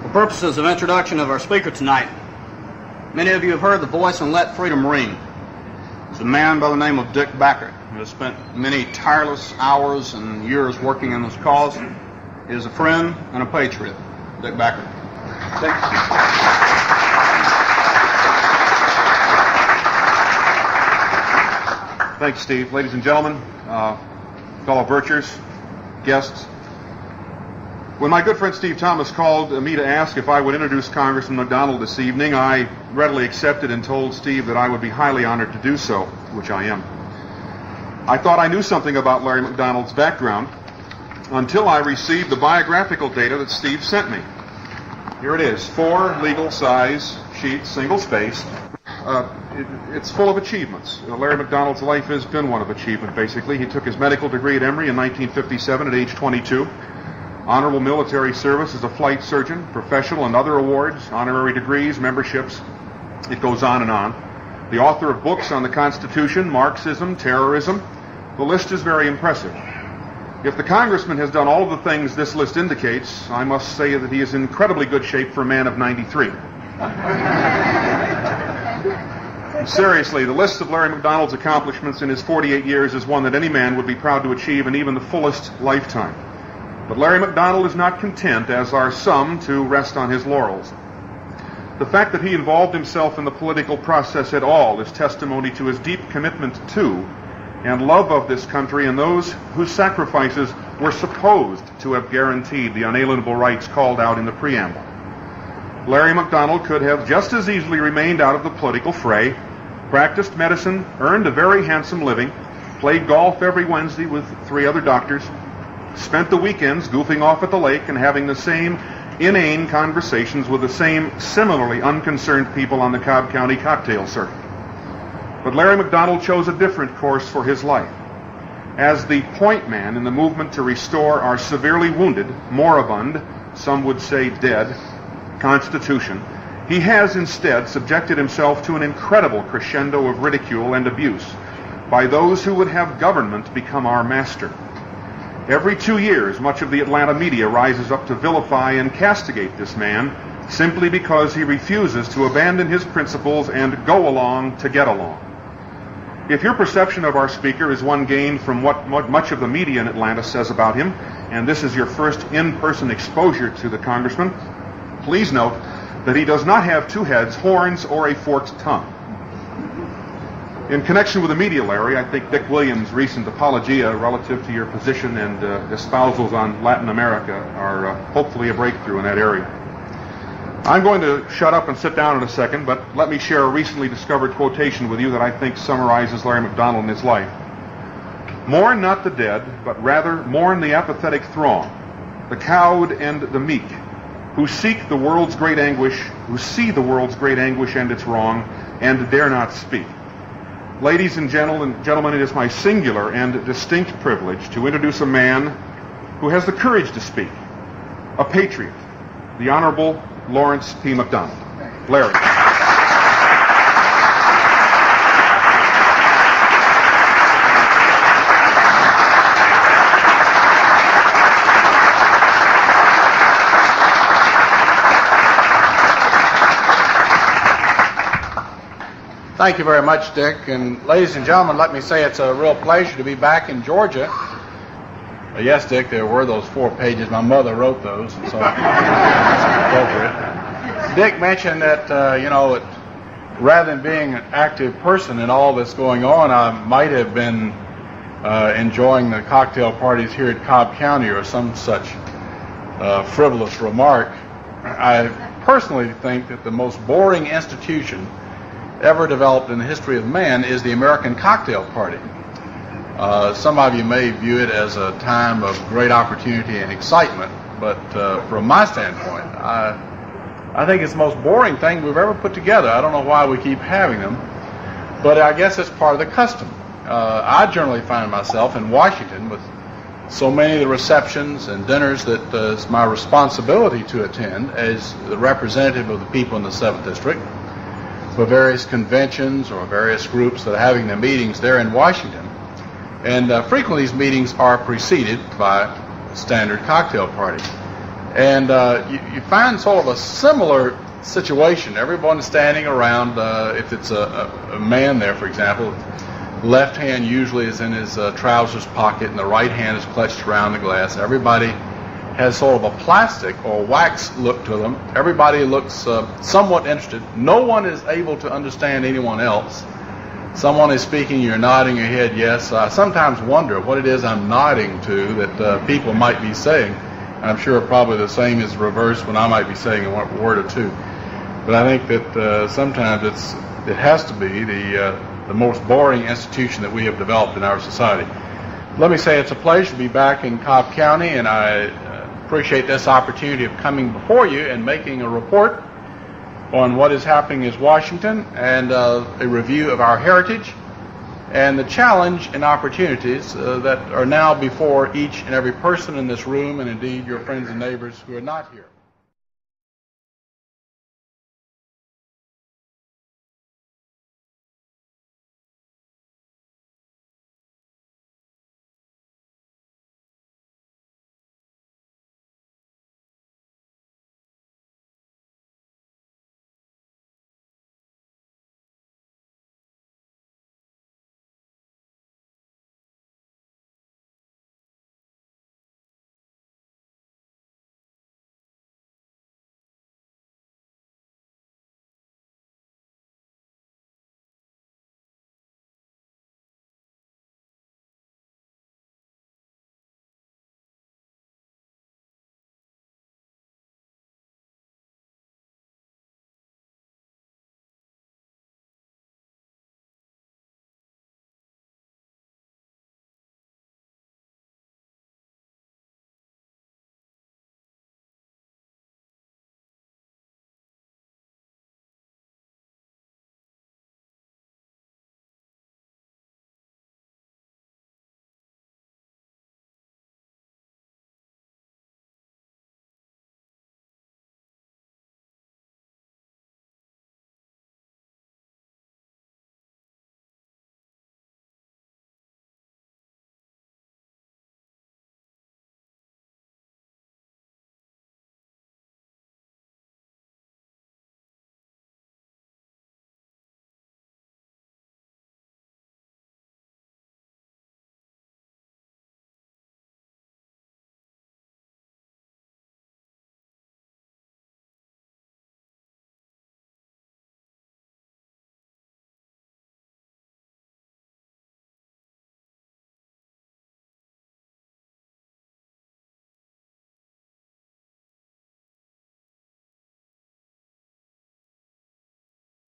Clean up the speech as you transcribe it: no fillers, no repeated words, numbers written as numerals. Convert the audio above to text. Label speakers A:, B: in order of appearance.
A: For purposes of introduction of our speaker tonight, many of you have heard the voice and let freedom ring. It's a man by the name of Dick Backer, who has spent many tireless hours and years working in this cause. He is a friend and a patriot. Dick Backer.
B: Thanks, Steve. Ladies and gentlemen, fellow Birchers, guests, when my good friend Steve Thomas called me to ask if I would introduce Congressman McDonald this evening, I readily accepted and told Steve that I would be highly honored to do so, which I am. I thought I knew something about Larry McDonald's background until I received the biographical data that Steve sent me. Here it is, 4 legal-size sheets, single-spaced. It's full of achievements. Larry McDonald's life has been one of achievement, basically. He took his medical degree at Emory in 1957 at age 22. Honorable military service as a flight surgeon, professional and other awards, honorary degrees, memberships. It goes on and on. The author of books on the Constitution, Marxism, terrorism. The list is very impressive. If the congressman has done all of the things this list indicates, I must say that he is in incredibly good shape for a man of 93. Seriously, the list of Larry McDonald's accomplishments in his 48 years is one that any man would be proud to achieve in even the fullest lifetime. But Larry McDonald is not content, as are some, to rest on his laurels. The fact that he involved himself in the political process at all is testimony to his deep commitment to and love of this country and those whose sacrifices were supposed to have guaranteed the unalienable rights called out in the preamble. Larry McDonald could have just as easily remained out of the political fray, practiced medicine, earned a very handsome living, played golf every Wednesday with 3 other doctors, spent the weekends goofing off at the lake and having the same inane conversations with the same similarly unconcerned people on the Cobb County cocktail circuit. But Larry McDonald chose a different course for his life. As the point man in the movement to restore our severely wounded, moribund, some would say dead, Constitution, he has instead subjected himself to an incredible crescendo of ridicule and abuse by those who would have government become our master. Every 2 years, much of the Atlanta media rises up to vilify and castigate this man simply because he refuses to abandon his principles and go along to get along. If your perception of our speaker is one gained from what much of the media in Atlanta says about him, and this is your first in-person exposure to the congressman, please note that he does not have 2 heads, horns, or a forked tongue. In connection with the media, Larry, I think Dick Williams' recent apologia relative to your position and espousals on Latin America are hopefully a breakthrough in that area. I'm going to shut up and sit down in a second, but let me share a recently discovered quotation with you that I think summarizes Larry McDonald and his life. Mourn not the dead, but rather mourn the apathetic throng, the cowed and the meek, who seek the world's great anguish, who see the world's great anguish and its wrong, and dare not speak. Ladies and gentlemen, it is my singular and distinct privilege to introduce a man who has the courage to speak, a patriot, the Honorable Lawrence P. McDonald. Larry.
C: Thank you very much, Dick. And ladies and gentlemen, let me say it's a real pleasure to be back in Georgia. Yes, Dick, there were those 4 pages. My mother wrote those, and so that's appropriate. Dick mentioned that, rather than being an active person in all that's going on, I might have been enjoying the cocktail parties here at Cobb County or some such frivolous remark. I personally think that the most boring institution ever developed in the history of man is the American cocktail party. Some of you may view it as a time of great opportunity and excitement, but from my standpoint, I think it's the most boring thing we've ever put together. I don't know why we keep having them, but I guess it's part of the custom. I generally find myself in Washington with so many of the receptions and dinners that it's my responsibility to attend as the representative of the people in the 7th District for various conventions or various groups that are having their meetings there in Washington. And frequently these meetings are preceded by a standard cocktail party. And you find sort of a similar situation. Everyone's standing around. If it's a man there, for example, left hand usually is in his trousers pocket and the right hand is clutched around the glass. Everybody has sort of a plastic or wax look to them. Everybody looks somewhat interested. No one is able to understand anyone else. Someone is speaking, you're nodding your head yes. I sometimes wonder what it is I'm nodding to that people might be saying. I'm sure probably the same is reversed when I might be saying a word or two. But I think that sometimes it has to be the most boring institution that we have developed in our society. Let me say it's a pleasure to be back in Cobb County, and I appreciate this opportunity of coming before you and making a report on what is happening in Washington and a review of our heritage and the challenge and opportunities that are now before each and every person in this room, and indeed your friends and neighbors who are not here.